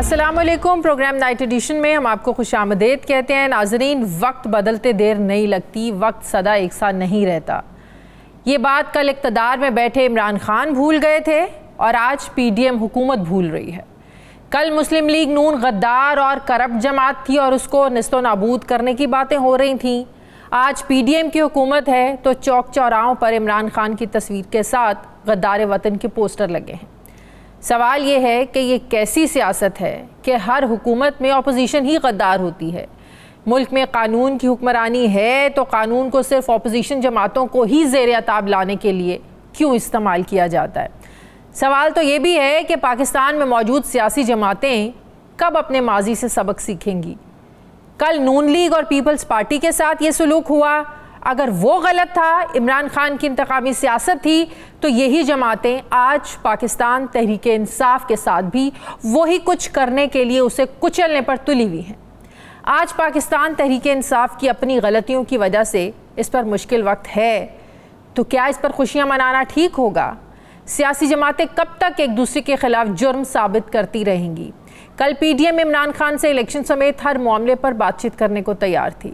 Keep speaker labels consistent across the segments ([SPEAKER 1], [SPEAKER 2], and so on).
[SPEAKER 1] السلام علیکم. Programme night edition میں ہم آپ کو خوش آمدید کہتے ہیں. ناظرین، وقت بدلتے دیر نہیں لگتی، وقت سدا ایک سا نہیں رہتا. یہ بات کل اقتدار میں بیٹھے عمران خان بھول گئے تھے اور آج پی ڈی ایم حکومت بھول رہی ہے. کل مسلم لیگ نون غدار اور کرپٹ جماعت تھی اور اس کو نیست و نابود کرنے کی باتیں ہو رہی تھیں. آج پی ڈی ایم کی حکومت ہے تو چوک چوراہوں پر عمران خان کی تصویر کے ساتھ غدار وطن کے پوسٹر لگے ہیں. سوال یہ ہے کہ یہ کیسی سیاست ہے کہ ہر حکومت میں اپوزیشن ہی غدار ہوتی ہے. ملک میں قانون کی حکمرانی ہے تو قانون کو صرف اپوزیشن جماعتوں کو ہی زیر عتاب لانے کے لیے کیوں استعمال کیا جاتا ہے؟ سوال تو یہ بھی ہے کہ پاکستان میں موجود سیاسی جماعتیں کب اپنے ماضی سے سبق سیکھیں گی؟ کل نون لیگ اور پیپلز پارٹی کے ساتھ یہ سلوک ہوا. اگر وہ غلط تھا، عمران خان کی انتخابی سیاست تھی، تو یہی جماعتیں آج پاکستان تحریک انصاف کے ساتھ بھی وہی کچھ کرنے کے لیے اسے کچلنے پر تلی ہوئی ہیں. آج پاکستان تحریک انصاف کی اپنی غلطیوں کی وجہ سے اس پر مشکل وقت ہے، تو کیا اس پر خوشیاں منانا ٹھیک ہوگا؟ سیاسی جماعتیں کب تک ایک دوسرے کے خلاف جرم ثابت کرتی رہیں گی؟ کل P D M Imran Khan سے الیکشن سمیت ہر معاملے پر بات چیت کرنے کو تیار تھی،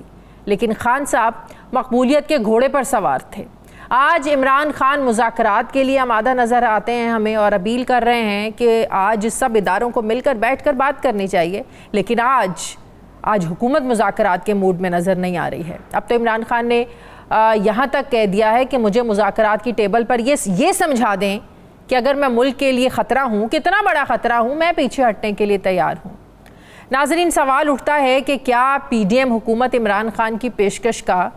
[SPEAKER 1] لیکن خان صاحب مقبولیت کے گھوڑے پر سوار تھے. آج عمران خان مذاکرات کے لیے آمادہ نظر آتے ہیں ہمیں اور اپیل کر رہے ہیں کہ آج سب اداروں کو مل کر بیٹھ کر بات کرنی چاہیے، لیکن آج حکومت مذاکرات کے موڈ میں نظر نہیں آ رہی ہے. اب تو عمران خان نے یہاں تک کہہ دیا ہے کہ مجھے مذاکرات کی ٹیبل پر یہ سمجھا دیں کہ اگر میں ملک کے لیے خطرہ ہوں، کتنا بڑا خطرہ ہوں، میں پیچھے ہٹنے کے لیے تیار ہوں. ناظرین، سوال اٹھتا ہے کہ کیا پی ڈی ایم حکومت عمران خان کی پیشکش کا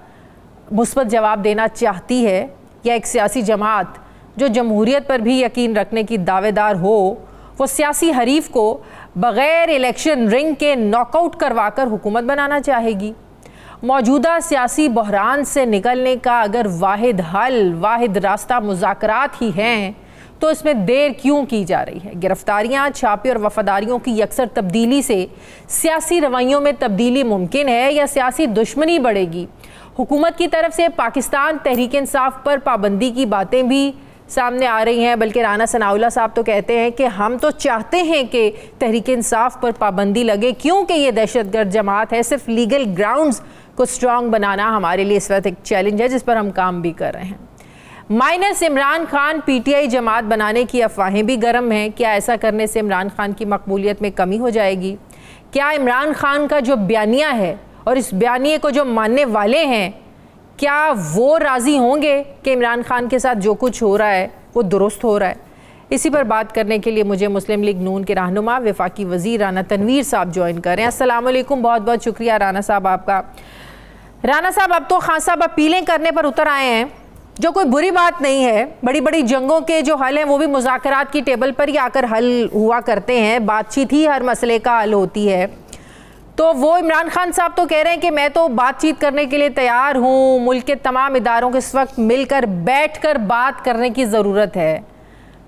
[SPEAKER 1] مثبت جواب دینا چاہتی ہے، یا ایک سیاسی جماعت جو جمہوریت پر بھی یقین رکھنے کی دعوے دار ہو، وہ سیاسی حریف کو بغیر الیکشن رنگ کے ناک آؤٹ کروا کر حکومت بنانا چاہے گی؟ موجودہ سیاسی بحران سے نکلنے کا اگر واحد حل، واحد راستہ مذاکرات ہی ہیں، تو اس میں دیر کیوں کی جا رہی ہے؟ گرفتاریاں، چھاپے اور وفاداریوں کی یکسر تبدیلی سے سیاسی رویوں میں تبدیلی ممکن ہے یا سیاسی دشمنی بڑھے گی؟ حکومت کی طرف سے پاکستان تحریک انصاف پر پابندی کی باتیں بھی سامنے آ رہی ہیں، بلکہ رانا ثناءاللہ صاحب تو کہتے ہیں کہ ہم تو چاہتے ہیں کہ تحریک انصاف پر پابندی لگے کیونکہ یہ دہشت گرد جماعت ہے. صرف لیگل گراؤنڈز کو سٹرونگ بنانا ہمارے لیے اس وقت ایک چیلنج ہے جس پر ہم کام بھی کر رہے ہیں. Minus Imran Khan P T I جماعت بنانے کی افواہیں بھی گرم ہیں. کیا ایسا کرنے سے عمران خان کی مقبولیت میں کمی ہو جائے گی؟ کیا عمران خان کا جو بیانیہ ہے اور اس بیانیے کو جو ماننے والے ہیں، کیا وہ راضی ہوں گے کہ عمران خان کے ساتھ جو کچھ ہو رہا ہے وہ درست ہو رہا ہے؟ اسی پر بات کرنے کے لیے مجھے مسلم لیگ نون کے رہنما وفاقی وزیر رانا تنویر صاحب جوائن کر رہے ہیں. السلام علیکم. بہت بہت شکریہ رانا صاحب آپ کا. رانا صاحب، اب تو خان صاحب اپیلیں کرنے پر اتر آئے ہیں، جو کوئی بری بات نہیں ہے. بڑی بڑی جنگوں کے جو حل ہیں وہ بھی مذاکرات کی ٹیبل پر ہی آ کر حل ہوا کرتے ہیں. بات چیت ہی ہر مسئلے کا حل ہوتی ہے. تو وہ عمران خان صاحب تو کہہ رہے ہیں کہ میں تو بات چیت کرنے کے لیے تیار ہوں، ملک کے تمام اداروں کے اس وقت مل کر بیٹھ کر بات کرنے کی ضرورت ہے.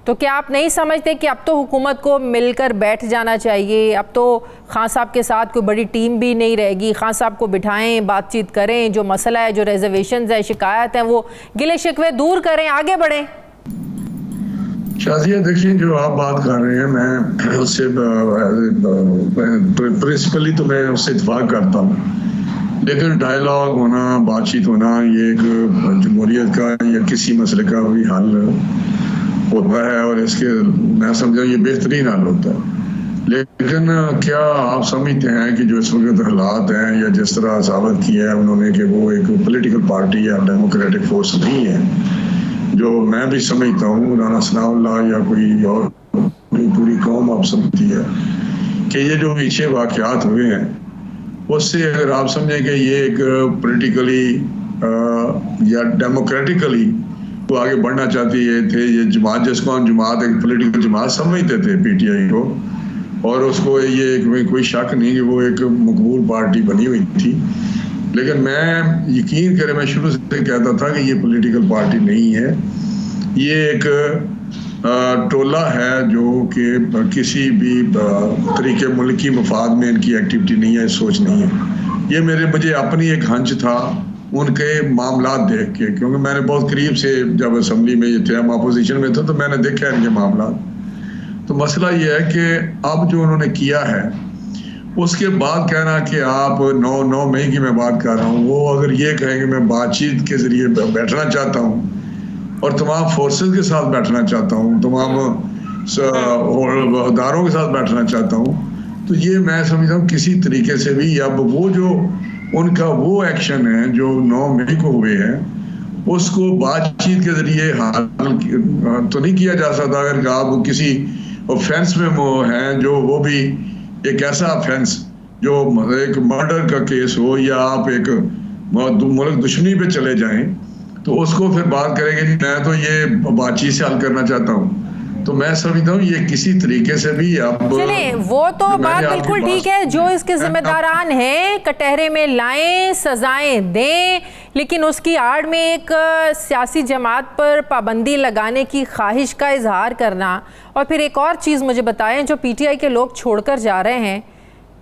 [SPEAKER 1] تو کیا آپ نہیں سمجھتے کہ اب تو حکومت کو مل کر بیٹھ جانا چاہیے؟ اب تو خان صاحب کے ساتھ کوئی بڑی ٹیم بھی نہیں رہے گی. خان صاحب کو بٹھائیں، بات چیت کریں، جو مسئلہ ہے، جو ریزرویشنز ہیں، شکایت ہیں، وہ گلے شکوے دور کریں، آگے بڑھیں.
[SPEAKER 2] شازیہ دیکھیں، جو آپ بات کر رہے ہیں میں اس سے پرنسپلی تو میں اس سے اتفاق کرتا ہوں، لیکن ڈائیلاگ ہونا، بات چیت ہونا، یہ ایک جمہوریت کا یا کسی مسئلے کا بھی حل ہوتا ہے اور اس کے میں سمجھا یہ بہترین حل ہوتا ہے. لیکن کیا آپ سمجھتے ہیں کہ جو اس وقت حالات ہیں یا جس طرح ثابت کیا ہے انہوں نے کہ وہ ایک پولیٹیکل پارٹی یا ڈیموکریٹک فورس نہیں ہے، جو میں بھی سمجھتا ہوں، رانا ثناءاللہ یا کوئی اور پوری قوم آپ سمجھتی ہے کہ یہ جو پیچھے واقعات ہوئے ہیں اس سے اگر آپ سمجھیں کہ یہ ایک پولیٹیکلی یا ڈیموکریٹکلی وہ آگے بڑھنا چاہتی تھے، یہ جماعت جس کو ہم جماعت ایک پولیٹیکل جماعت سمجھتے تھے پی ٹی آئی کو، اور اس کو یہ کوئی شک نہیں کہ وہ ایک مقبول پارٹی بنی ہوئی تھی. لیکن میں یقین کرے، میں شروع سے کہتا تھا کہ یہ پولیٹیکل پارٹی نہیں ہے، یہ ایک ٹولہ ہے جو کہ کسی بھی طریقے ملکی مفاد میں ان کی ایکٹیویٹی نہیں ہے، سوچ نہیں ہے. یہ مجھے اپنی ایک ہنچ تھا ان کے معاملات دیکھ کے، کیونکہ میں نے بہت قریب سے جب اسمبلی میں یہ تھے، ہم اپوزیشن میں تھے، تو میں نے دیکھا ان کے معاملات. تو مسئلہ یہ ہے کہ اب جو انہوں نے کیا ہے اس کے بعد کہنا کہ آپ 9 مئی کی میں بات کر رہا ہوں، وہ اگر یہ کہیں کہ میں بات چیت کے ذریعے بیٹھنا چاہتا ہوں اور تمام فورسز کے ساتھ بیٹھنا چاہتا ہوں، تمام اداروں کے ساتھ بیٹھنا چاہتا ہوں، تو یہ میں سمجھتا ہوں کسی طریقے سے بھی اب وہ جو ان کا وہ ایکشن ہے جو 9 مئی کو ہوئے ہیں اس کو بات چیت کے ذریعے حل تو نہیں کیا جا سکتا۔ اگر آپ کسی آفینس میں ہیں جو وہ بھی ایک ایسا آفینس جو ایک مرڈر کا کیس ہو یا آپ ایک ملک دشمنی پہ چلے جائیں تو اس کو پھر بات کریں گے میں تو یہ بات چیت سے حل کرنا چاہتا ہوں، تو میں سمجھتا ہوں یہ کسی طریقے سے بھی اب
[SPEAKER 1] چلیں وہ تو بات بالکل ٹھیک ہے، جو اس کے ذمہ داران ہیں کٹہرے میں لائیں، سزائیں دیں، لیکن اس کی آڑ میں ایک سیاسی جماعت پر پابندی لگانے کی خواہش کا اظہار کرنا۔ اور پھر ایک اور چیز مجھے بتائیں، جو پی ٹی آئی کے لوگ چھوڑ کر جا رہے ہیں،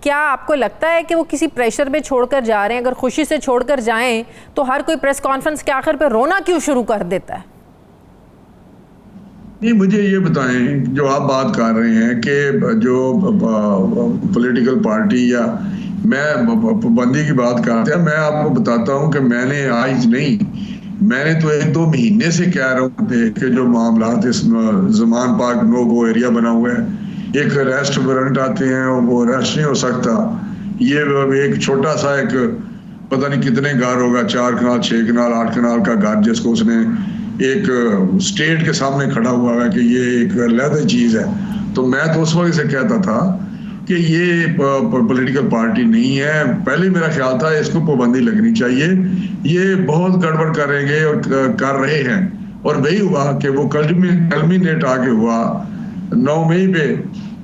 [SPEAKER 1] کیا آپ کو لگتا ہے کہ وہ کسی پریشر میں چھوڑ کر جا رہے ہیں؟ اگر خوشی سے چھوڑ کر جائیں تو ہر کوئی پریس کانفرنس کے آخر پہ رونا کیوں شروع کر دیتا ہے؟
[SPEAKER 2] نہیں، مجھے یہ بتائیں جو آپ بات کر رہے ہیں کہ جو پولیٹیکل پارٹی یا میں پابندی کی بات کرتے ہیں، میں آپ کو بتاتا ہوں کہ میں نے آج نہیں، میں نے تو 1-2 مہینے سے کہہ رہا ہوں کہ جو معاملات اس زمان پاک نو گو ایریا بنا ہوا ہے، ایک ریسٹ وارنٹ آتے ہیں وہ ریسٹ نہیں ہو سکتا، یہ ایک چھوٹا سا ایک پتہ نہیں کتنے گھر ہوگا، 4 کنال 6 کنال 8 کنال کا گھر جس کو اس نے ایک اسٹیٹ کے سامنے کھڑا ہوا ہے کہ یہ ایک علیحدہ چیز ہے، تو میں تو اس وقت سے کہتا تھا کہ یہ پولیٹیکل پارٹی نہیں ہے۔ پہلے میرا خیال تھا اس کو پابندی لگنی چاہیے، یہ بہت گڑبڑ کریں گے اور کر رہے ہیں، اور وہی ہوا کہ وہ کلمینیٹ آگے ہوا 9 مئی پہ۔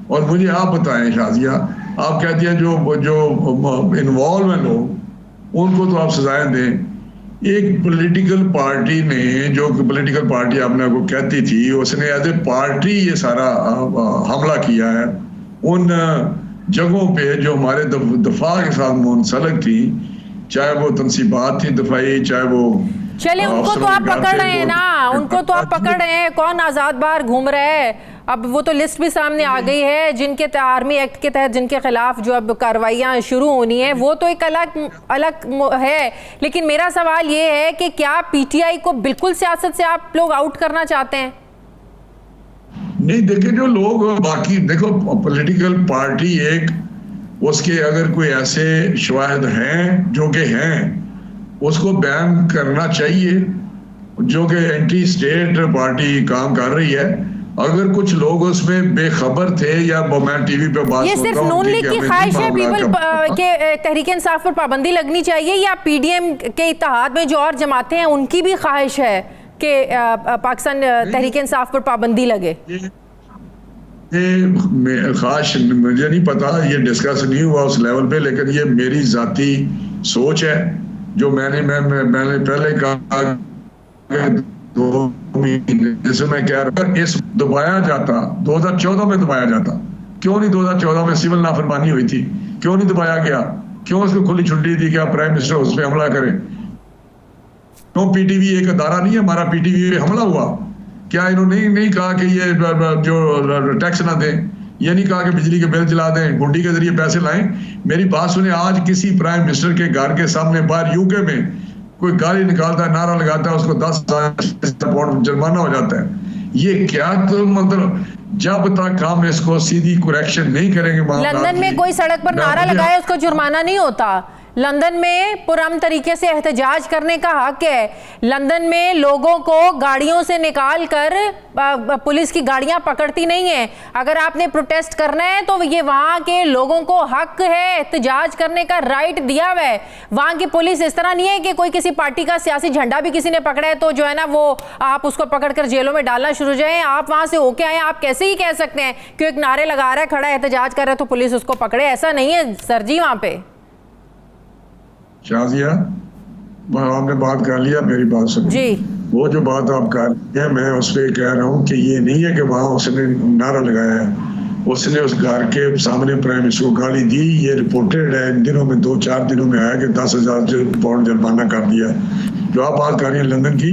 [SPEAKER 2] اور مجھے آپ بتائیں شازیہ، آپ کہتی ہیں جو انوالو ہیں لوگ ان کو تو آپ سزائیں دیں، ایک پولیٹیکل پارٹی نے جو پولیٹیکل پارٹی آپ نے کو کہتی تھی اس نے ایز اے پارٹی یہ سارا حملہ کیا ہے ان جگہوں پہ جو ہمارے دفاع کے ساتھ منسلک تھی، چاہے وہ تنصیبات تھی دفاعی، چاہے وہ
[SPEAKER 1] چلے ان کو تو آپ پکڑ رہے ہیں نا، ان کو تو آپ پکڑ رہے ہیں، کون آزاد باہر گھوم رہے ہیں؟ اب وہ تو لسٹ بھی سامنے آ گئی ہے جن کے آرمی ایکٹ کے تحت جن کے خلاف جو اب کارروائیاں شروع ہونی ہیں، وہ تو ایک الگ ہے۔ لیکن میرا سوال یہ ہے کہ کیا پی ٹی آئی کو بالکل سیاست سے آپ لوگ آؤٹ کرنا چاہتے ہیں؟
[SPEAKER 2] نہیں، دیکھیں جو لوگ باقی دیکھو پولیٹیکل پارٹی ایک اس کے اگر کوئی ایسے شواہد ہیں جو کہ ہیں اس کو بیان کرنا چاہیے، جو کہ اینٹی اسٹیٹ پارٹی کام کر رہی ہے۔ اگر کچھ لوگ اس میں بے خبر تھے یا میں ٹی وی پہ بات
[SPEAKER 1] یہ صرف نون لیگ کی خواہش ہے پیپل کے تحریک انصاف پر پابندی لگنی چاہیے، یا پی ڈی ایم کے اتحاد میں جو اور جماعتیں ہیں ان کی بھی خواہش ہے کہ پاکستان تحریک انصاف پر پابندی لگے؟
[SPEAKER 2] خواہش مجھے نہیں پتا، یہ ڈسکس نہیں ہوا اس لیول پہ، لیکن یہ میری ذاتی سوچ ہے جو میں نے پہلے کہا 2 مہینے جیسے میں کہہ رہا ہوں اس دبایا جاتا 2014 میں دبایا جاتا، کیوں نہیں 2014 میں سول نافرمانی ہوئی تھی، کیوں نہیں دبایا گیا؟ کیوں اس کو کھلی چھٹی تھی کہ آپ پرائم منسٹر اس پہ حملہ کریں؟ کیوں پی ٹی وی ایک ادارہ نہیں ہے ہمارا، پی ٹی وی پہ حملہ ہوا؟ کیا انہوں نے نہیں کہا کہ یہ جو ٹیکس نہ دیں، یہ نہیں کہا کہ بجلی کے بل چلا دیں، گنڈی کے ذریعے پیسے لائیں؟ میری بات سنیں، آج کسی پرائم منسٹر کے گھر کے سامنے باہر یو کے میں کوئی گالی نکالتا ہے، نعرہ لگاتا ہے، اس کو 10,000 پاؤنڈ جرمانہ ہو جاتا ہے۔ یہ کیا تو مطلب جب تک ہم اس کو سیدھی کریکشن نہیں کریں گے۔
[SPEAKER 1] لندن میں کوئی سڑک پر نعرہ لگائے اس کو جرمانہ نہیں ہوتا، لندن میں پرامن طریقے سے احتجاج کرنے کا حق ہے، لندن میں لوگوں کو گاڑیوں سے نکال کر پولیس کی گاڑیاں پکڑتی نہیں ہیں۔ اگر آپ نے پروٹیسٹ کرنا ہے تو یہ وہاں کے لوگوں کو حق ہے، احتجاج کرنے کا رائٹ دیا ہوا ہے۔ وہاں کی پولیس اس طرح نہیں ہے کہ کوئی کسی پارٹی کا سیاسی جھنڈا بھی کسی نے پکڑا ہے تو جو ہے نا وہ آپ اس کو پکڑ کر جیلوں میں ڈالنا شروع جائیں۔ آپ وہاں سے ہو کے آئے، آپ کیسے ہی کہہ سکتے ہیں کہ ایک نعرے لگا رہا ہے، کھڑا ہے، احتجاج کر رہا ہے تو پولیس اس کو پکڑے؟ ایسا نہیں ہے سر جی وہاں پہ۔
[SPEAKER 2] شازیہ آپ نے بات کر لیا، میری بات سنیں جی، وہ جو بات آپ کر رہی ہیں میں اس پہ کہہ رہا ہوں کہ یہ نہیں ہے کہ وہاں اس نے نعرہ لگایا ہے، اس نے اس گھر کے سامنے پرائم منسٹر کو گالی دی۔ یہ رپورٹڈ ہے، ان دنوں میں 2-4 دنوں میں آیا کہ 10,000 پاؤنڈ جرمانہ کر دیا۔ جو آپ بات کر رہی ہیں لندن کی،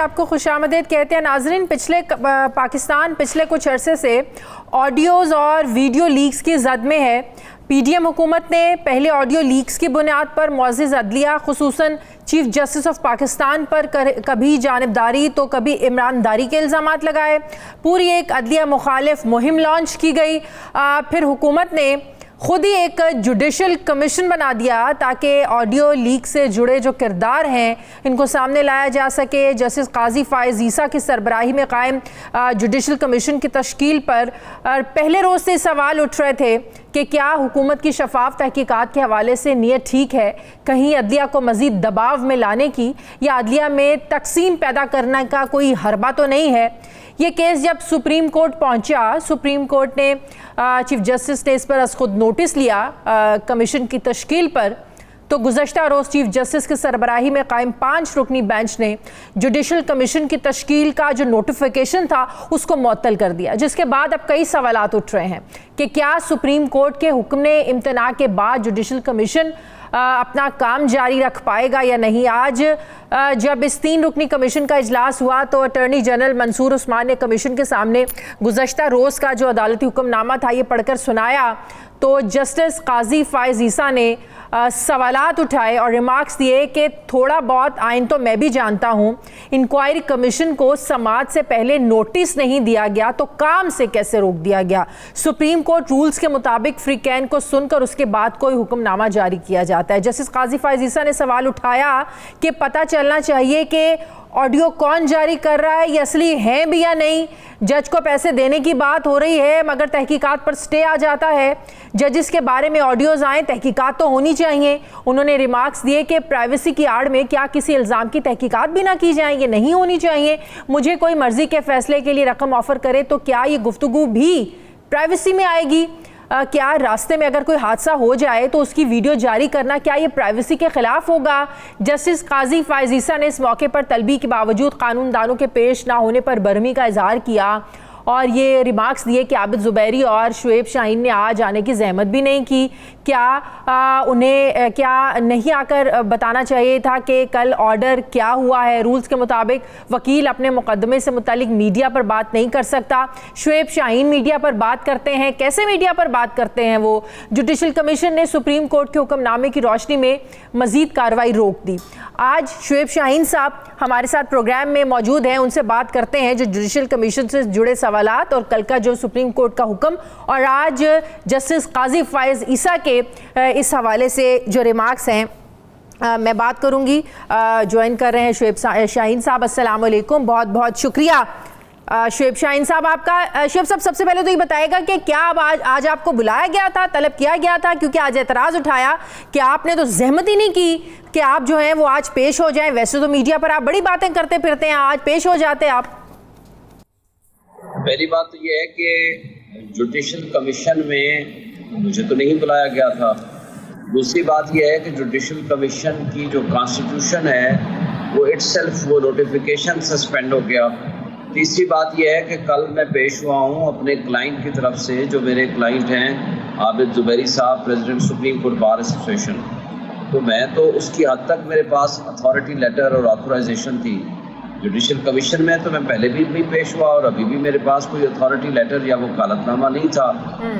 [SPEAKER 1] آپ کو خوش آمدید کہتے ہیں. ناظرین, پاکستان پچھلے کچھ عرصے سے آڈیوز اور ویڈیو لیکس کی زد میں ہے. پی ڈی ایم حکومت نے پہلے آڈیو لیکس کی بنیاد پر معزز عدلیہ خصوصاً چیف جسٹس آف پاکستان پر کبھی جانبداری تو کبھی عمران داری کے الزامات لگائے. پوری ایک عدلیہ مخالف مہم لانچ کی گئی. پھر حکومت نے خود ہی ایک جوڈیشل کمیشن بنا دیا تاکہ آڈیو لیک سے جڑے جو کردار ہیں ان کو سامنے لایا جا سکے. جسٹس قاضی فائز عیسیٰ کی سربراہی میں قائم جوڈیشل کمیشن کی تشکیل پر پہلے روز سے سوال اٹھ رہے تھے کہ کیا حکومت کی شفاف تحقیقات کے حوالے سے نیت ٹھیک ہے, کہیں عدلیہ کو مزید دباؤ میں لانے کی یا عدلیہ میں تقسیم پیدا کرنے کا کوئی حربہ تو نہیں ہے. یہ کیس جب سپریم کورٹ پہنچا, سپریم کورٹ نے چیف جسٹس نے اس پر از خود نوٹس لیا کمیشن کی تشکیل پر, تو گزشتہ روز چیف جسٹس کی سربراہی میں قائم 5 رکنی بینچ نے جوڈیشل کمیشن کی تشکیل کا جو نوٹیفیکیشن تھا اس کو معطل کر دیا, جس کے بعد اب کئی سوالات اٹھ رہے ہیں کہ کیا سپریم کورٹ کے حکم امتناع کے بعد جوڈیشل کمیشن اپنا کام جاری رکھ پائے گا یا نہیں. آج جب اس 3 رکنی کمیشن کا اجلاس ہوا تو اٹارنی جنرل منصور عثمان نے کمیشن کے سامنے گزشتہ روز کا جو عدالتی حکم نامہ تھا یہ پڑھ کر سنایا, تو جسٹس قاضی فائز عیسیٰ نے سوالات اٹھائے اور ریمارکس دیے کہ تھوڑا بہت آئین تو میں بھی جانتا ہوں, انکوائری کمیشن کو سماعت سے پہلے نوٹس نہیں دیا گیا تو کام سے کیسے روک دیا گیا. سپریم کورٹ رولز کے مطابق فری کین کو سن کر اس کے بعد کوئی حکم نامہ جاری کیا جاتا ہے. جسٹس قاضی فائز عیسیٰ نے سوال اٹھایا کہ پتہ چلنا چاہیے کہ آڈیو کون جاری کر رہا ہے, یہ اصلی ہیں بھی یا نہیں. جج کو پیسے دینے کی بات ہو رہی ہے مگر تحقیقات پر سٹے آ جاتا ہے. ججز کے بارے میں آڈیوز آئیں, تحقیقات تو ہونی چاہیے. انہوں نے ریمارکس دیے کہ پرائیویسی کی آڑ میں کیا کسی الزام کی تحقیقات بھی نہ کی جائیں, یہ نہیں ہونی چاہیے. مجھے کوئی مرضی کے فیصلے کے لیے رقم آفر کرے تو کیا یہ گفتگو بھی پرائیویسی میں آئے گی؟ کیا راستے میں اگر کوئی حادثہ ہو جائے تو اس کی ویڈیو جاری کرنا کیا یہ پرائیویسی کے خلاف ہوگا؟ جسٹس قاضی فائز عیسیٰ نے اس موقع پر طلبی کے باوجود قانون دانوں کے پیش نہ ہونے پر برہمی کا اظہار کیا اور یہ ریمارکس دیے کہ عابد زبیری اور شعیب شاہین نے آج آنے کی زحمت بھی نہیں کی. کیا انہیں کیا نہیں آ کر بتانا چاہیے تھا کہ کل آرڈر کیا ہوا ہے؟ رولز کے مطابق وکیل اپنے مقدمے سے متعلق میڈیا پر بات نہیں کر سکتا. شعیب شاہین میڈیا پر بات کرتے ہیں, کیسے میڈیا پر بات کرتے ہیں وہ؟ جوڈیشل کمیشن نے سپریم کورٹ کے حکم نامے کی روشنی میں مزید کارروائی روک دی. آج شعیب شاہین صاحب ہمارے ساتھ پروگرام میں موجود ہیں, ان سے بات کرتے ہیں جو جوڈیشل کمیشن سے جڑے سوالات اور کل کا جو سپریم کورٹ کا حکم اور آج جسٹس قاضی فائز عیسیٰ کے اس حوالے سے جو ریمارکس ہیں. میں بات کروں گی, جوائن کر رہے ہیں شعیب شاہین صاحب. السلام علیکم, بہت بہت شکریہ شعیب شاہین صاحب آپ کا. شعیب صاحب سب سے پہلے تو یہ بتائے گا کہ کیا اب آج آپ کو بلایا گیا تھا, طلب کیا گیا تھا, کیونکہ آج اعتراض اٹھایا کہ آپ نے تو زحمت ہی نہیں کی کہ آپ جو ہیں وہ آج پیش ہو جائیں. ویسے تو میڈیا پر آپ بڑی باتیں کرتے پھرتے ہیں, آج پیش ہو جاتے آپ.
[SPEAKER 3] پہلی بات تو یہ ہے کہ جوڈیشل کمیشن میں مجھے تو نہیں بلایا گیا تھا. دوسری بات یہ ہے کہ جوڈیشل کمیشن کی جو کانسٹیٹیوشن ہے وہ اٹ سیلف وہ نوٹیفیکیشن سسپینڈ ہو گیا. تیسری بات یہ ہے کہ کل میں پیش ہوا ہوں اپنے کلائنٹ کی طرف سے, جو میرے کلائنٹ ہیں عابد زبیری صاحب, president supreme court bar association. تو میں تو اس کی حد تک میرے پاس اتھارٹی لیٹر اور آتھورائزیشن تھی. جوڈیشل کمیشن میں تو میں پہلے بھی پیش ہوا اور ابھی بھی میرے پاس کوئی اتھارٹی لیٹر یا وکالت نامہ نہیں تھا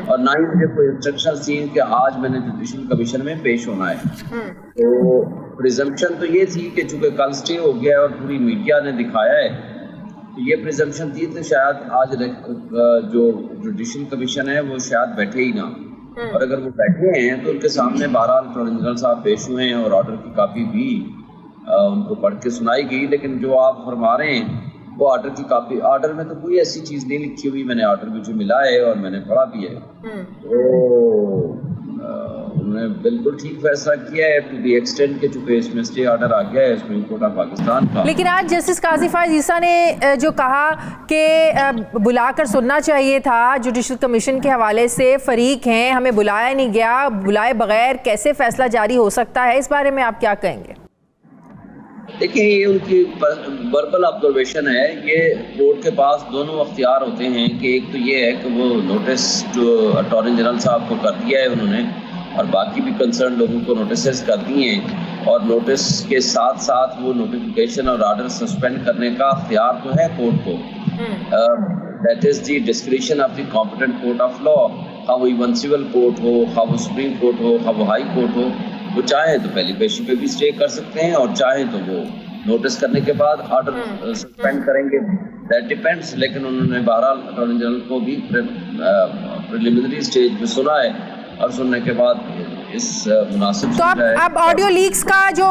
[SPEAKER 3] اور نہ ہی مجھے کوئی انسٹرکشن تھی کہ آج میں نے جوڈیشل کمیشن میں پیش ہونا ہے. تو پریزمپشن تو یہ تھی کہ چونکہ کل سٹے ہو گیا ہے اور پوری میڈیا نے دکھایا ہے, تو یہ پریزمپشن تھی تو شاید آج جو جوڈیشل کمیشن ہے وہ شاید بیٹھے ہی نہ, اور اگر وہ بیٹھے ہیں تو ان کے سامنے بہرحال اٹارنی جنرل صاحب پیش ہوئے ہیں اور آرڈر کی کاپی بھی ان کو پڑھ کے سنائی گئی. لیکن جو آپ فرما رہے ہیں وہ آرڈر کی کاپی, آرڈر میں تو کوئی ایسی چیز نہیں لکھی ہوئی. میں نے آرڈر مجھے ملا ہے اور میں نے پڑھا بھی ہے. تو انہوں نے بالکل ٹھیک فیصلہ کیا ہے ٹو دی ایکسٹینٹ کہ چونکہ اس میں اسٹے آرڈر آ گیا ہے سپریم کورٹ آف پاکستان کا.
[SPEAKER 1] لیکن آج جسٹس قاضی فائز عیسیٰ نے جو کہا کہ بلا کر سننا چاہیے تھا, جوڈیشل کمیشن کے حوالے سے فریق ہیں, ہمیں بلایا نہیں گیا, بلائے بغیر کیسے فیصلہ جاری ہو سکتا ہے, اس بارے میں آپ کیا کہیں گے؟
[SPEAKER 3] دیکھیں یہ ان کی وربل آبزرویشن ہے. یہ کورٹ کے پاس دونوں اختیار ہوتے ہیں کہ ایک تو یہ ہے کہ وہ نوٹس جو اٹارنی جنرل صاحب کو کر دیا ہے انہوں نے, اور باقی بھی کنسرن لوگوں کو نوٹسز کر دیے ہیں, اور نوٹس کے ساتھ ساتھ وہ نوٹیفیکیشن اور آرڈر سسپینڈ کرنے کا اختیار تو ہے کورٹ کو. That is the discretion of the competent court of law. خواہ وہ ایون سول کورٹ ہو, خواہ وہ سپریم کورٹ ہو, خواہ وہ ہائی کورٹ ہو, وہ چاہیں تو پہلی پیشی پہ بھی اسٹے کر سکتے ہیں اور چاہیں تو وہ نوٹس کرنے کے بعد آرڈر سسپینڈ کریں گے. That depends. لیکن انہوں نے بہرحال اٹارنی جنرل کو بھی پریلیمنری اسٹیج پہ سنا ہے اور سننے کے بعد اس مناسب.
[SPEAKER 1] تو اب آڈیو لیکس کا جو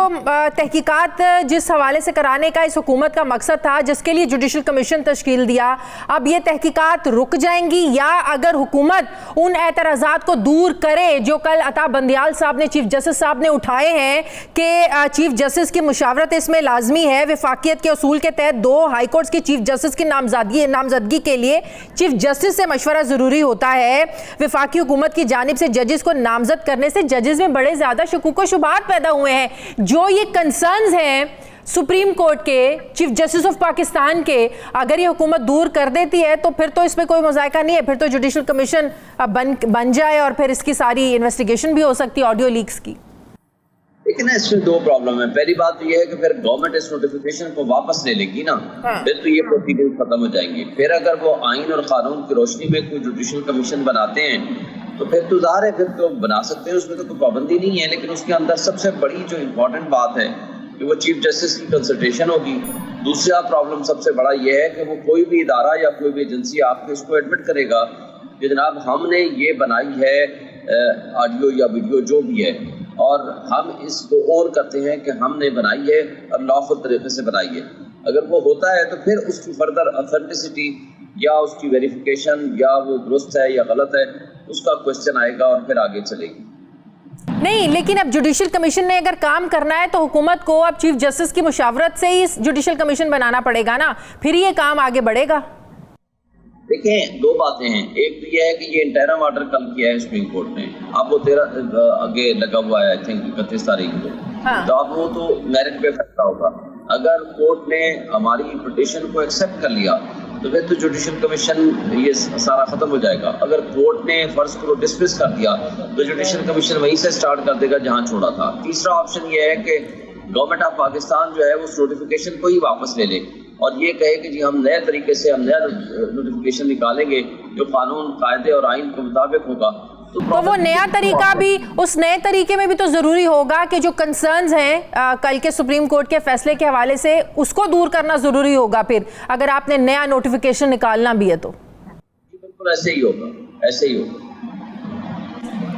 [SPEAKER 1] تحقیقات جس حوالے سے کرانے کا اس حکومت کا مقصد تھا, جس کے لیے جوڈیشل کمیشن تشکیل دیا, اب یہ تحقیقات رک جائیں گی, یا اگر حکومت ان اعتراضات کو دور کرے جو کل عطا بندیال صاحب نے, چیف جسٹس صاحب نے اٹھائے ہیں کہ چیف جسٹس کی مشاورت اس میں لازمی ہے, وفاقیت کے اصول کے تحت 2 ہائی کورٹس کی چیف جسٹس کی نامزدگی کے لیے چیف جسٹس سے مشورہ ضروری ہوتا ہے, وفاقی حکومت کی جانب سے ججز کو نامزد کرنے سے ججز میں بڑے زیادہ شکوک و شبہات پیدا ہوئے ہیں. جو یہ کنسرنز ہیں سپریم کورٹ کے, چیف جسٹس آف پاکستان کے, اگر یہ حکومت دور کر دیتی ہے تو پھر تو اس پہ کوئی مذائقہ نہیں ہے, پھر تو جوڈیشل کمیشن بن جائے اور پھر اس کی ساری انویسٹیگیشن بھی ہو سکتی ہے آڈیو لیکس کی.
[SPEAKER 3] لیکن اس میں 2 پرابلم ہیں. پہلی بات تو یہ ہے کہ پھر گورنمنٹ اس نوٹیفیکیشن کو واپس لے لے گی نا, پھر تو یہ پروسیڈنگ ختم ہو جائیں گی. پھر اگر وہ آئین اور قانون کی روشنی میں کوئی جوڈیشل کمیشن بناتے ہیں تو پھر تو ظاہر ہے, پھر تو بنا سکتے ہیں, اس میں تو کوئی پابندی نہیں ہے. لیکن اس کے اندر سب سے بڑی جو امپورٹنٹ بات ہے کہ وہ چیف جسٹس کی کنسلٹیشن ہوگی. دوسرا پرابلم سب سے بڑا یہ ہے کہ وہ کوئی بھی ادارہ یا کوئی بھی ایجنسی آپ کو اس کو ایڈمٹ کرے گا کہ جناب ہم نے یہ بنائی ہے آڈیو یا ویڈیو جو بھی ہے, اور ہم اس کو اور کرتے ہیں کہ ہم نے بنائی ہے اور لافل طریقے سے بنائی ہے. اگر وہ ہوتا ہے تو پھر اس کی فردر اتھینٹسٹی یا اس کی ویریفیکیشن یا وہ درست ہے یا غلط ہے, اس کا کوشچن آئے گا اور پھر آگے چلے گی.
[SPEAKER 1] نہیں, لیکن اب جوڈیشل کمیشن نے اگر کام کرنا ہے تو حکومت کو اب چیف جسٹس کی مشاورت سے ہی جوڈیشل کمیشن بنانا پڑے گا نا, پھر یہ کام آگے بڑھے گا.
[SPEAKER 3] دیکھیں 2 باتیں ہیں. ایک تو یہ ہے کہ یہ انٹرم آرڈر کل کیا ہے سپریم کورٹ نے, اب وہ 13 آگے لگا ہوا ہے, آئی تھنک 31 تاریخ کو, تو اب وہ تو میرٹ پہ فیصلہ ہوگا. اگر کورٹ نے ہماری پٹیشن کو ایکسیپٹ کر لیا تو پھر تو جوڈیشل کمیشن یہ سارا ختم ہو جائے گا. اگر کورٹ نے فرض کو ڈسمس کر دیا تو جوڈیشل کمیشن وہیں سے سٹارٹ کر دے گا جہاں چھوڑا تھا. تیسرا آپشن یہ ہے کہ گورنمنٹ آف پاکستان جو ہے وہ اس نوٹیفیکیشن کو ہی واپس لے لے اور یہ کہے کہ جی ہم نئے طریقے سے ہم نیا نوٹیفیکیشن نکالیں گے جو قانون, قاعدے اور آئین کے مطابق ہوگا.
[SPEAKER 1] تو وہ نیا طریقہ بھی, اس نئے طریقے میں بھی تو ضروری ہوگا کہ جو کنسرنز ہیں کل کے سپریم کورٹ کے فیصلے کے حوالے سے, اس کو دور کرنا ضروری ہوگا پھر اگر آپ نے نیا نوٹیفیکیشن نکالنا بھی ہے تو.
[SPEAKER 3] بالکل ایسے ہی ہوگا, ایسے ہی ہوگا.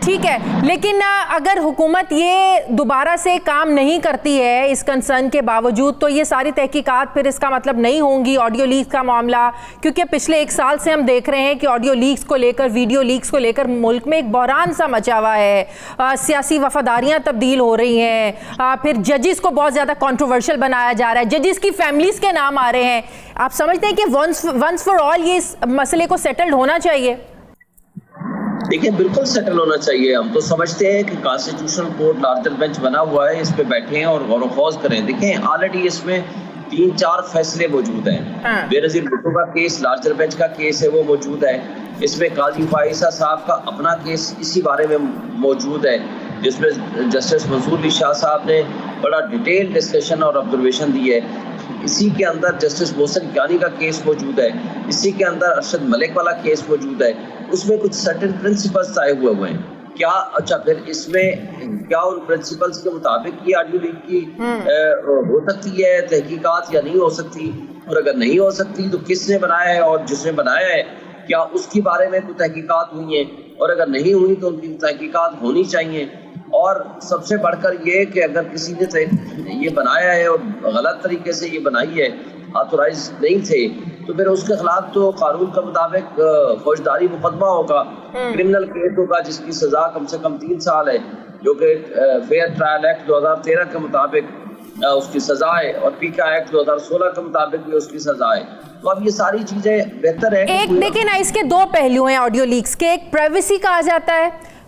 [SPEAKER 1] ٹھیک ہے, لیکن اگر حکومت یہ دوبارہ سے کام نہیں کرتی ہے اس کنسرن کے باوجود, تو یہ ساری تحقیقات پھر اس کا مطلب نہیں ہوں گی آڈیو لیکس کا معاملہ, کیونکہ پچھلے 1 سال سے ہم دیکھ رہے ہیں کہ آڈیو لیکس کو لے کر, ویڈیو لیکس کو لے کر ملک میں ایک بحران سا مچا ہوا ہے. سیاسی وفاداریاں تبدیل ہو رہی ہیں, پھر ججز کو بہت زیادہ کنٹروورشل بنایا جا رہا ہے, ججز کی فیملیز کے نام آ رہے ہیں. آپ سمجھتے ہیں کہ ونس فار آل یہ اس مسئلے کو سیٹلڈ ہونا چاہیے؟
[SPEAKER 3] دیکھیں بالکل سیٹل ہونا چاہیے. ہم تو سمجھتے ہیں کہ کانسٹیٹیوشنل کورٹ لارجر بینچ بنا ہوا ہے, اس پہ بیٹھے ہیں اور غور و خوض کریں. دیکھیں آلریڈی اس میں 3-4 فیصلے موجود ہیں. بے نظیر بھٹو کا کیس لارجر بینچ کا کیس ہے وہ موجود ہے. اس میں قاضی فائزہ صاحب کا اپنا کیس اسی بارے میں موجود ہے جس میں جسٹس منصور علی شاہ صاحب نے بڑا ڈیٹیل ڈسکشن اور آبزرویشن دی ہے. اسی کے اندر جسٹس محسن کیانی کا کیس موجود ہے. اسی کے اندر ارشد ملک والا کیس موجود ہے. اس میں کچھ سرٹن پرنسپلز طے ہوئے ہیں. کیا اچھا پھر اس میں کیا ان پرنسپلز کے مطابق یہ آڈیو لیک کی ہو سکتی ہے تحقیقات یا نہیں ہو سکتی, اور اگر نہیں ہو سکتی تو کس نے بنایا ہے, اور جس نے بنایا ہے کیا اس کے بارے میں کوئی تحقیقات ہوئی ہیں, اور اگر نہیں ہوئی تو ان کی تحقیقات ہونی چاہیے. اور سب سے بڑھ کر یہ کہ اگر کسی نے یہ بنایا ہے اور غلط طریقے سے یہ بنائی ہے, آتھورائز نہیں تھے, تو پھر اس کے خلاف تو قانون کے مطابق فوجداری مقدمہ ہوگا, کرمنل کیس ہوگا جس کی سزا کم سے کم 3 سال ہے, جو کہ فیئر ٹرائل ایکٹ 2013 کے مطابق اس کی سزا ہے, اور پیکا ایکٹ 2016 کے مطابق بھی اس کی سزا ہے. تو اب یہ ساری چیزیں بہتر ہے.
[SPEAKER 1] ایک دیکھیں نا, اس کے 2 پہلو ہیں آڈیو لیکس کے. ایک پرائیویسی کہا جاتا ہے,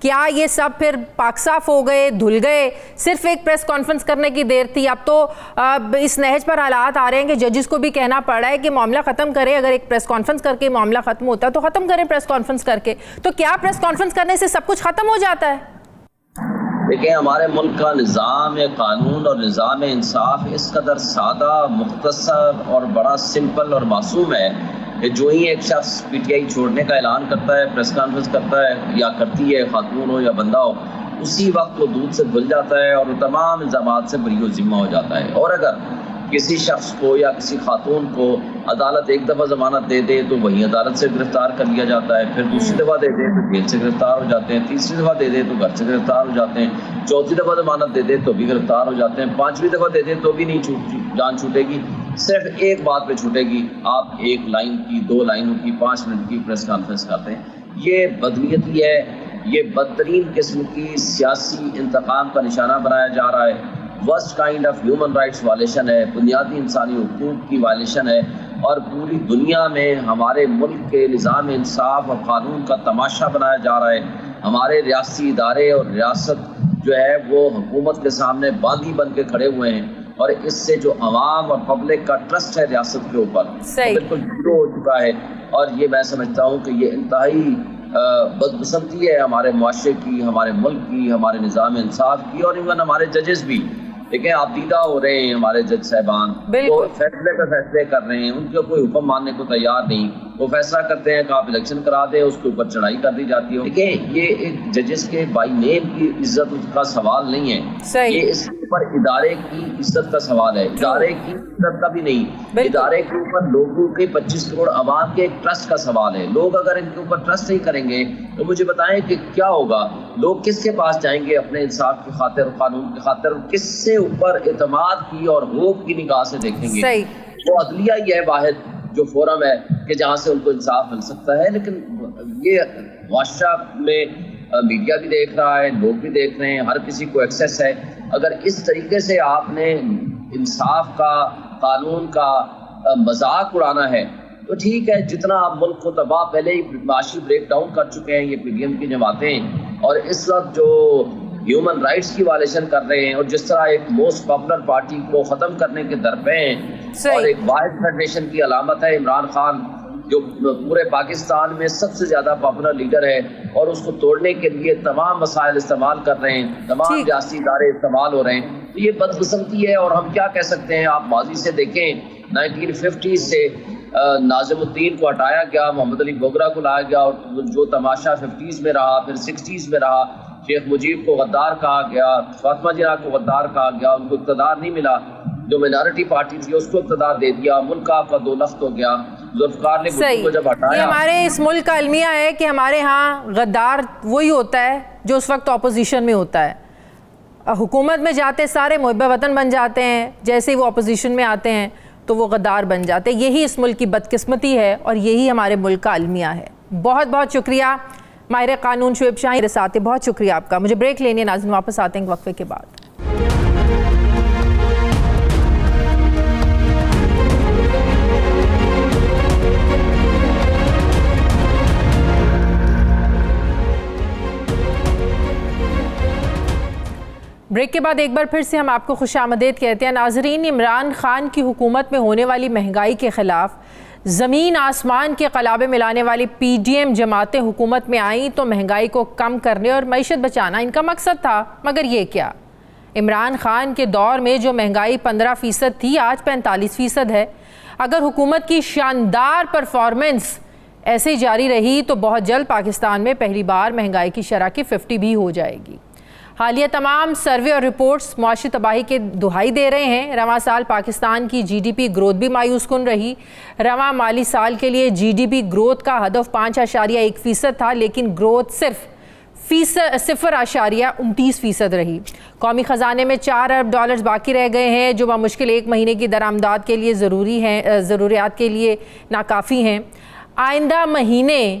[SPEAKER 1] کیا یہ سب پھر پاک صاف ہو گئے, دھل گئے؟ صرف ایک پریس کانفرنس کرنے کی دیر تھی. اب تو اس نہج پر حالات آ رہے ہیں کہ ججز کو بھی کہنا پڑ رہا ہے کہ معاملہ ختم کریں. اگر ایک پریس کانفرنس کر کے معاملہ ختم ہوتا ہے تو ختم کریں پریس کانفرنس کر کے. تو کیا پریس کانفرنس کرنے سے سب کچھ ختم ہو جاتا ہے؟
[SPEAKER 3] دیکھیں, ہمارے ملک کا نظام قانون اور نظام انصاف اس قدر سادہ, مختصر اور بڑا سمپل اور معصوم ہے کہ جو ہی ایک شخص پی ٹی آئی چھوڑنے کا اعلان کرتا ہے, پریس کانفرنس کرتا ہے یا کرتی ہے, خاتون ہو یا بندہ ہو, اسی وقت وہ دودھ سے دھل جاتا ہے اور وہ تمام الزامات سے بری و ذمہ ہو جاتا ہے. اور اگر کسی شخص کو یا کسی خاتون کو عدالت ایک دفعہ ضمانت دے دے تو وہیں عدالت سے گرفتار کر لیا جاتا ہے, پھر دوسری دفعہ دے دے تو جیل سے گرفتار ہو جاتے ہیں, تیسری دفعہ دے دے تو گھر سے گرفتار ہو جاتے ہیں, چوتھی دفعہ ضمانت دے دے تو بھی گرفتار ہو جاتے ہیں, پانچویں دفعہ دے دے تو بھی نہیں جان چھوٹے گی. صرف ایک بات پہ چھوٹے گی, آپ ایک لائن کی, 2 لائنوں کی, 5 منٹ کی پریس کانفرنس کرتے ہیں. یہ بدنیتی ہے, یہ بدترین قسم کی سیاسی انتقام کا نشانہ بنایا جا رہا ہے. Worst kind of human rights violation ہے, بنیادی انسانی حقوق کی وائلیشن ہے, اور پوری دنیا میں ہمارے ملک کے نظام انصاف اور قانون کا تماشا بنایا جا رہا ہے. ہمارے ریاستی ادارے اور ریاست جو ہے وہ حکومت کے سامنے باندھی بن کے کھڑے ہوئے ہیں, اور اس سے جو عوام اور پبلک کا ٹرسٹ ہے ریاست کے اوپر بالکل زیرو ہو چکا ہے. اور یہ میں سمجھتا ہوں کہ یہ انتہائی بدقسمتی ہے ہمارے معاشرے کی, ہمارے ملک کی, ہمارے نظام انصاف کی, اور ایون ہمارے ججز بھی. دیکھیں, آپ دیدہ ہو رہے ہیں ہمارے جج صاحبان, وہ فیصلے پہ فیصلے کر رہے ہیں, ان کا کوئی حکم ماننے کو تیار نہیں. وہ فیصلہ کرتے ہیں کہ آپ الیکشن کرا دیں, اس کے اوپر چڑھائی کر دی جاتی ہے. دیکھیں, یہ ایک ججز کے بائی نیم کی عزت کا سوال نہیں ہے, یہ اس کے اوپر ادارے کی عزت کا سوال ہے. ادارے کی عزت کا بھی نہیں, ادارے کے اوپر لوگوں کے 25 کروڑ عوام کے ایک ٹرسٹ کا سوال ہے. لوگ اگر ان کے اوپر ٹرسٹ نہیں کریں گے تو مجھے بتائیں کہ کیا ہوگا. لوگ کس کے پاس جائیں گے اپنے انصاف کی خاطر, قانون کی خاطر؟ کس سے اوپر اعتماد کی اور ہوپ کی نگاہ سے دیکھیں گے؟ وہ عدلیہ ہی ہے واحد جو فورم ہے کہ جہاں سے ان کو انصاف مل سکتا ہے. لیکن یہ معاشرہ میں میڈیا بھی دیکھ رہا ہے, لوگ بھی دیکھ رہے ہیں, ہر کسی کو ایکسیس ہے. اگر اس طریقے سے آپ نے انصاف کا, قانون کا مذاق اڑانا ہے تو ٹھیک ہے, جتنا آپ ملک کو تباہ, پہلے ہی معاشی بریک ڈاؤن کر چکے ہیں یہ پی ڈی ایم کی جماعتیں, اور اس وقت جو ہیومن رائٹس کی وائلیشن کر رہے ہیں, اور جس طرح ایک موسٹ پاپولر پارٹی کو ختم کرنے کے درپے ہیں, اور ایک واحد فیڈریشن کی علامت ہے عمران خان جو پورے پاکستان میں سب سے زیادہ پاپولر لیڈر ہے, اور اس کو توڑنے کے لیے تمام وسائل استعمال کر رہے ہیں, تمام ریاستی ادارے استعمال ہو رہے ہیں. تو یہ بدقسمتی ہے, اور ہم کیا کہہ سکتے ہیں. آپ ماضی سے دیکھیں, 1950 سے ناظم الدین کو ہٹایا گیا, محمد علی بوگرا کو لایا گیا, اور جو تماشا 50s میں رہا, پھر 60s میں رہا. شیخ مجیب کو غدار کہا گیا, فاطمہ جناح کو غدار کہا گیا, ان کو اقتدار نہیں ملا. جو مائنارٹی پارٹی تھی اس کو اقتدار دے دیا, ملک آپ کا 2 لخت ہو گیا. ذوالفقار نے بھٹو کو جب ہٹایا.
[SPEAKER 1] یہ ہمارے اس ملک کا المیہ ہے کہ ہمارے ہاں غدار وہی ہوتا ہے جو اس وقت اپوزیشن میں ہوتا ہے. حکومت میں جاتے سارے محب وطن بن جاتے ہیں, جیسے ہی وہ اپوزیشن میں آتے ہیں تو وہ غدار بن جاتے ہیں. یہی اس ملک کی بدقسمتی ہے, اور یہی ہمارے ملک کا المیہ ہے. بہت بہت شکریہ ماہر قانون شعیب شاہی میرے ساتھ, بہت شکریہ آپ کا. مجھے بریک لینی ہے ناظرین, واپس آتے ہیں وقفے کے بعد. بریک کے بعد ایک بار پھر سے ہم آپ کو خوش آمدید کہتے ہیں. ناظرین, عمران خان کی حکومت میں ہونے والی مہنگائی کے خلاف زمین آسمان کے قلابے ملانے والی پی ڈی ایم جماعتیں حکومت میں آئیں تو مہنگائی کو کم کرنے اور معیشت بچانا ان کا مقصد تھا. مگر یہ کیا, عمران خان کے دور میں جو مہنگائی 15% تھی آج 45% ہے. اگر حکومت کی شاندار پرفارمنس ایسے جاری رہی تو بہت جلد پاکستان میں پہلی بار مہنگائی کی شرح کی 50 بھی ہو جائے گی. حالیہ تمام سروے اور رپورٹس معاشی تباہی کے دہائی دے رہے ہیں. رواں سال پاکستان کی جی ڈی پی گروتھ بھی مایوس کن رہی. رواں مالی سال کے لیے جی ڈی پی گروتھ کا ہدف 5.1% تھا, لیکن گروتھ صرف 0.29% رہی. قومی خزانے میں $4 ارب باقی رہ گئے ہیں, جو بمشکل 1 مہینے کی درآمدات کے لیے ضروریات کے لیے ناکافی ہیں. آئندہ مہینے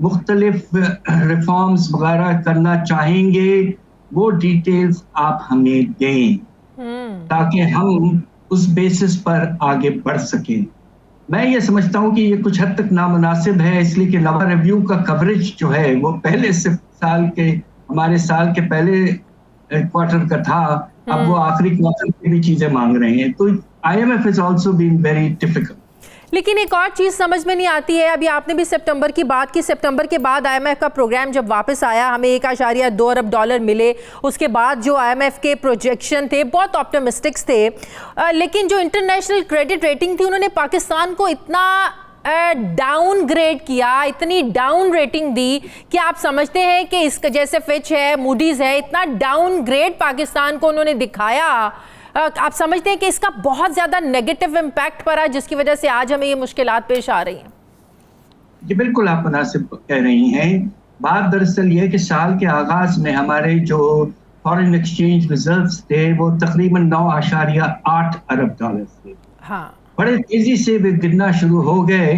[SPEAKER 4] مختلف ریفارمز وغیرہ کرنا چاہیں گے وہ ڈیٹیلز آپ ہمیں دیں تاکہ ہم اس بیسس پر آگے بڑھ سکیں. میں یہ سمجھتا ہوں کہ یہ کچھ حد تک نامناسب ہے اس لیے کہ نوا ریویو کا کوریج جو ہے وہ پہلے سے ہمارے سال کے پہلے کوارٹر کا تھا, اب وہ آخری کوارٹر کی بھی چیزیں مانگ رہے ہیں. تو IMF has also been very difficult.
[SPEAKER 1] لیکن ایک اور چیز سمجھ میں نہیں آتی ہے, ابھی آپ نے بھی سپٹمبر کی بات کی, سپٹمبر کے بعد IMF کا پروگرام جب واپس آیا ہمیں $1.2 ارب ملے, اس کے بعد جو IMF کے پروجیکشن تھے بہت آپٹیمسٹکس تھے, لیکن جو انٹرنیشنل کریڈٹ ریٹنگ تھی انہوں نے پاکستان کو اتنا ڈاؤن گریڈ کیا, اتنی ڈاؤن ریٹنگ دی کہ آپ سمجھتے ہیں کہ اس کا جیسے فچ ہے, موڈیز ہے, اتنا ڈاؤن گریڈ پاکستان کو انہوں نے دکھایا, آپ سمجھتے ہیں کہ اس کا بہت زیادہ نیگیٹو امپیکٹ پڑا جس کی وجہ سے آج ہمیں یہ مشکلات پیش آ رہی ہیں؟
[SPEAKER 4] جی بالکل آپ مناسب کہہ رہی ہیں. بات دراصل یہ کہ سال کے آغاز میں ہمارے جو فارن ایکسچینج ریزروز تھے وہ تقریباً $9.8 ارب تھے.
[SPEAKER 1] ہاں,
[SPEAKER 4] بڑے تیزی سے وہ گرنا شروع ہو گئے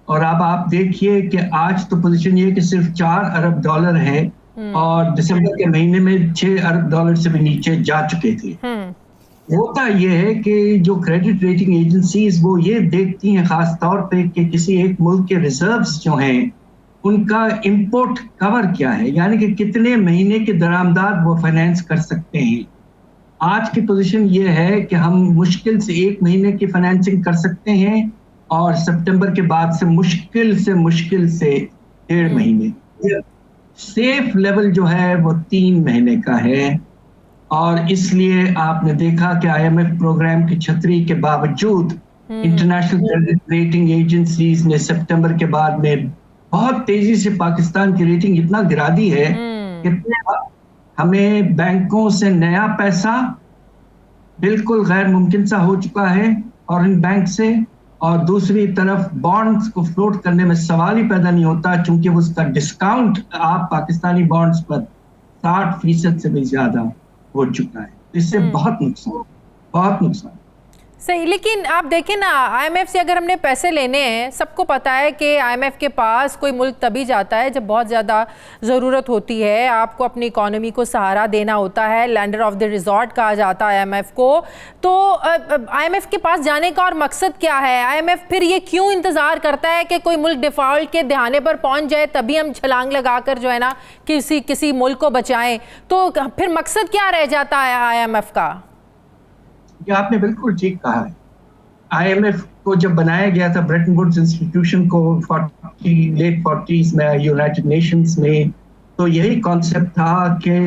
[SPEAKER 4] اور اب آپ دیکھیے کہ آج تو پوزیشن یہ کہ صرف $4 ارب ہے اور دسمبر کے مہینے میں $6 ارب سے بھی نیچے جا چکے تھے. ہوتا یہ ہے کہ جو کریڈٹ ریٹنگ ایجنسیز وہ یہ دیکھتی ہیں خاص طور پہ کہ کسی ایک ملک کے ریزروز جو ہیں ان کا امپورٹ کور کیا ہے, یعنی کہ کتنے مہینے کے درآمدات وہ فائنینس کر سکتے ہیں. آج کی پوزیشن یہ ہے کہ ہم مشکل سے 1 مہینے کی فائنینسنگ کر سکتے ہیں اور سپٹمبر کے بعد سے مشکل سے 1.5 مہینے. سیف لیول جو ہے وہ 3 مہینے کا ہے اور اس لیے آپ نے دیکھا کہ IMF پروگرام کی چھتری کے باوجود انٹرنیشنل کریڈٹ ریٹنگ ایجنسیز نے سپٹمبر کے بعد میں بہت تیزی سے پاکستان کی ریٹنگ اتنا گرا دی ہے کہ ہمیں بینکوں سے نیا پیسہ بالکل غیر ممکن سا ہو چکا ہے فارن بینک سے, اور دوسری طرف بانڈز کو فلوٹ کرنے میں سوال ہی پیدا نہیں ہوتا چونکہ اس کا ڈسکاؤنٹ آپ پاکستانی بانڈز پر 60% سے بھی زیادہ ہو چکا ہے. اس سے بہت نقصان.
[SPEAKER 1] صحیح, لیکن آپ دیکھیں نا IMF سے اگر ہم نے پیسے لینے ہیں, سب کو پتا ہے کہ IMF کے پاس کوئی ملک تبھی جاتا ہے جب بہت زیادہ ضرورت ہوتی ہے, آپ کو اپنی اکانومی کو سہارا دینا ہوتا ہے, لینڈر آف دی ریزورٹ کہا جاتا ہے IMF کو. تو IMF کے پاس جانے کا اور مقصد کیا ہے؟ IMF پھر یہ کیوں انتظار کرتا ہے کہ کوئی ملک ڈیفالٹ کے دہانے پر پہنچ جائے تبھی ہم چھلانگ لگا کر جو ہے نا کسی ملک کو بچائیں؟ تو پھر مقصد کیا رہ جاتا ہے IMF کا؟
[SPEAKER 4] یہ آپ نے بالکل ٹھیک کہا ہے. IMF کو جب بنایا گیا تھا بریٹن ووڈز انسٹیٹیوشن کو لیٹ 40s میں یونائٹڈ نیشنز میں, تو یہی کانسیپٹ تھا کہ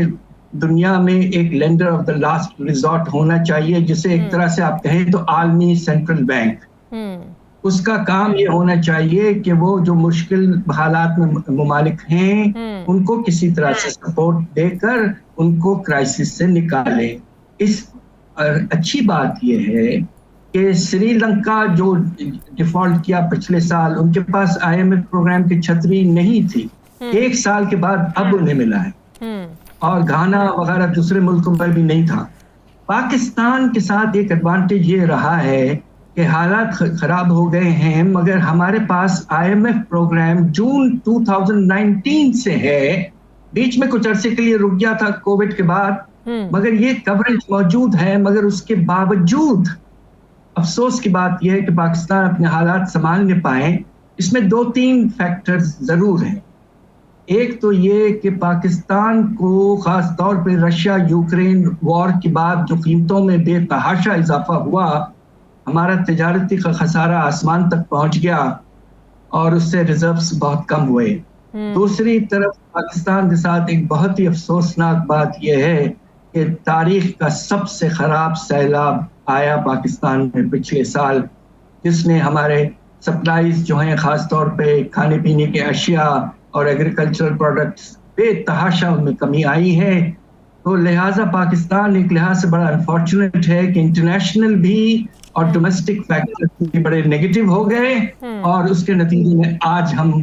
[SPEAKER 4] دنیا میں ایک lander of the last resort ہونا چاہیے, جسے ایک طرح سے آپ کہیں تو عالمی سینٹرل بینک. اس کا کام یہ ہونا چاہیے کہ وہ جو مشکل حالات میں ممالک ہیں ان کو کسی طرح سے سپورٹ دے کر ان کو کرائسس سے نکالے. اس اچھی بات یہ ہے کہ سری لنکا جو ڈیفالٹ کیا پچھلے سال, ان کے پاس IMF پروگرام کی چھتری نہیں تھی, 1 سال کے بعد اب انہیں ملا ہے, اور گھانا وغیرہ دوسرے ملکوں پر بھی نہیں تھا. پاکستان کے ساتھ ایک ایڈوانٹیج یہ رہا ہے کہ حالات خراب ہو گئے ہیں مگر ہمارے پاس IMF پروگرام جون 2019 سے ہے, بیچ میں کچھ عرصے کے لیے رک گیا تھا کووڈ کے بعد, مگر یہ کوریج موجود ہے. مگر اس کے باوجود افسوس کی بات یہ ہے کہ پاکستان اپنے حالات سنبھال نہیں پائے. اس میں 2-3 فیکٹرز ضرور ہیں. ایک تو یہ کہ پاکستان کو خاص طور پہ رشیا یوکرین وار کے بعد جو قیمتوں میں بے تحاشا اضافہ ہوا, ہمارا تجارتی خسارہ آسمان تک پہنچ گیا اور اس سے ریزروز بہت کم ہوئے. دوسری طرف پاکستان کے ساتھ ایک بہت ہی افسوسناک بات یہ ہے کہ تاریخ کا سب سے خراب سیلاب آیا پاکستان میں پچھلے سال, جس نے ہمارے سپلائیز جو ہیں خاص طور پہ کھانے پینے کے اشیاء اور ایگریکلچرل پروڈکٹس بے تحاشا ان میں کمی آئی ہے. تو لہٰذا پاکستان ایک لحاظ سے بڑا انفارچونیٹ ہے کہ انٹرنیشنل بھی اور ڈومیسٹک فیکٹر بھی بڑے نیگیٹو ہو گئے, اور اس کے نتیجے میں آج ہم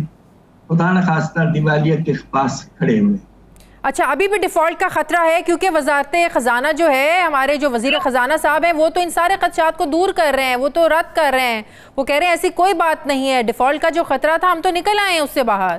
[SPEAKER 4] خدا نخواستہ دیوالیہ کے پاس کھڑے ہوئے.
[SPEAKER 1] اچھا, ابھی بھی ڈیفالٹ کا خطرہ ہے کیونکہ وزارت خزانہ جو ہے, ہمارے جو وزیر خزانہ صاحب ہیں وہ تو ان سارے خدشات کو دور کر رہے ہیں, وہ تو رد کر رہے ہیں, وہ کہہ رہے ہیں ایسی کوئی بات نہیں ہے, ڈیفالٹ کا جو خطرہ تھا ہم تو نکل آئے ہیں اس سے باہر.